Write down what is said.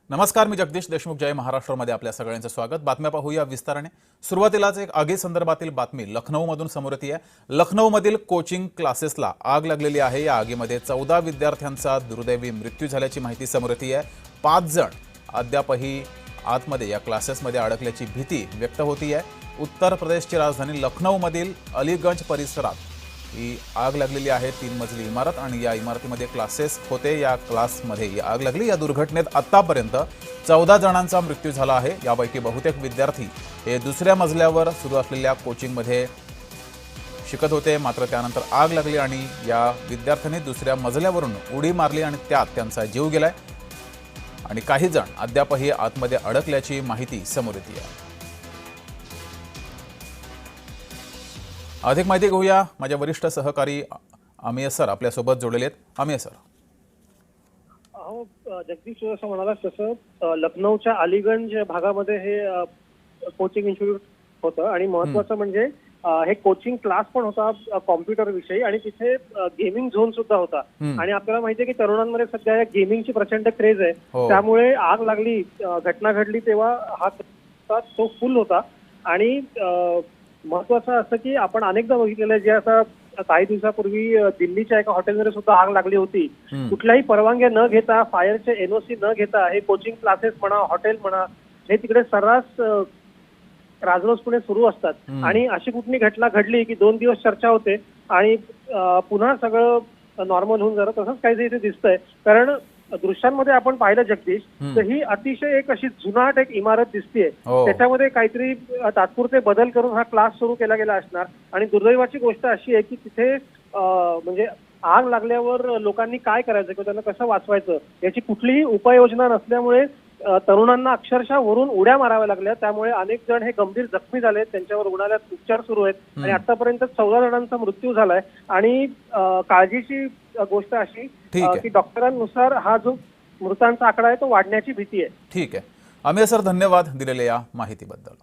नमस्कार, मी जगदीश देशमुख. जय महाराष्ट्रमध्ये आपल्या सगळ्यांचं स्वागत. बातम्या पाहूया विस्ताराने. सुरुवातीलाच एक आगीसंदर्भातील बातमी लखनौमधून समोर येते आहे. लखनौमधील कोचिंग क्लासेसला आग लागलेली आहे. या आगीमध्ये 14 विद्यार्थ्यांचा दुर्दैवी मृत्यू झाल्याची माहिती समोर येते आहे. 5 जण अद्यापही आतमध्ये या क्लासेसमध्ये अडकल्याची भीती व्यक्त होती आहे. उत्तर प्रदेशची राजधानी लखनौमधील अलीगंज परिसरात ही आग लागलेली आहे. 3 मजली इमारत आणि या इमारतीमध्ये क्लासेस होते. या क्लासमध्ये ही आग लागली. या दुर्घटनेत आतापर्यंत 14 जणांचा मृत्यू झाला आहे. यापैकी बहुतेक विद्यार्थी हे दुसऱ्या मजल्यावर सुरू असलेल्या कोचिंगमध्ये शिकत होते. मात्र त्यानंतर आग लागली आणि या विद्यार्थ्यांनी दुसऱ्या मजल्यावरून उडी मारली आणि त्यात त्यांचा जीव गेलाय आणि काही जण अद्यापही आतमध्ये अडकल्याची माहिती समोर येते आहे. अधिक माहिती घेऊया. माझे वरिष्ठ सहकारी अमेय सर आपल्यासोबत जोडलेले आहेत. अमेय सर. जगदीश असं म्हणाला तसं लखनौच्या अलीगंज भागामध्ये हे कोचिंग इन्स्टिट्यूट होतं आणि महत्वाचं म्हणजे हे कोचिंग क्लास पण होता कॉम्प्युटर विषयी आणि तिथे गेमिंग झोन सुद्धा होता. आणि आपल्याला माहिती आहे की तरुणांमध्ये सध्या या गेमिंगची प्रचंड क्रेज आहे. त्यामुळे आग लागली, घटना घडली तेव्हा हा तो फुल होता. आणि महत्वाचं असं की आपण अनेकदा बघितलेलं आहे, जे असं काही दिवसापूर्वी दिल्लीच्या एका हॉटेलमध्ये सुद्धा आग लागली होती. कुठल्याही परवानग्या न घेता, फायरचे एनओसी न घेता हे कोचिंग क्लासेस म्हणा, हॉटेल म्हणा, हे तिकडे सर्रास राजरोसपणे सुरू असतात. आणि अशी कुठली घटना घडली की 2 दिवस चर्चा होते आणि पुन्हा सगळं नॉर्मल होऊन जातं. तसंच काहीतरी इथे दिसतंय. कारण दृश्यांमध्ये आपण पाहिलं जगदीश, तर ही अतिशय एक अशी जुनाट एक इमारत दिसतीये. त्याच्यामध्ये काहीतरी तात्पुरते बदल करून हा क्लास सुरू केला गेला असणार. आणि दुर्दैवाची गोष्ट अशी आहे की तिथे म्हणजे आग लागल्यावर लोकांनी काय करायचं किंवा त्यांना कसं वाचवायचं याची कुठलीही उपाययोजना नसल्यामुळे तरुणांना अक्षरशः वरून उड्या माराव्या लागल्या. त्यामुळे अनेक जण हे गंभीर जखमी झाले. त्यांच्यावर रुग्णालयात उपचार सुरू आहेत आणि आतापर्यंत 14 जणांचा मृत्यू झालाय. आणि काळजीची गोष्ट अशी की डॉक्टरांनुसार हा जो मृतांचा आकडा आहे तो वाढण्याची भीती आहे. ठीक आहे अमेय सर, धन्यवाद दिलेल्या या माहितीबद्दल.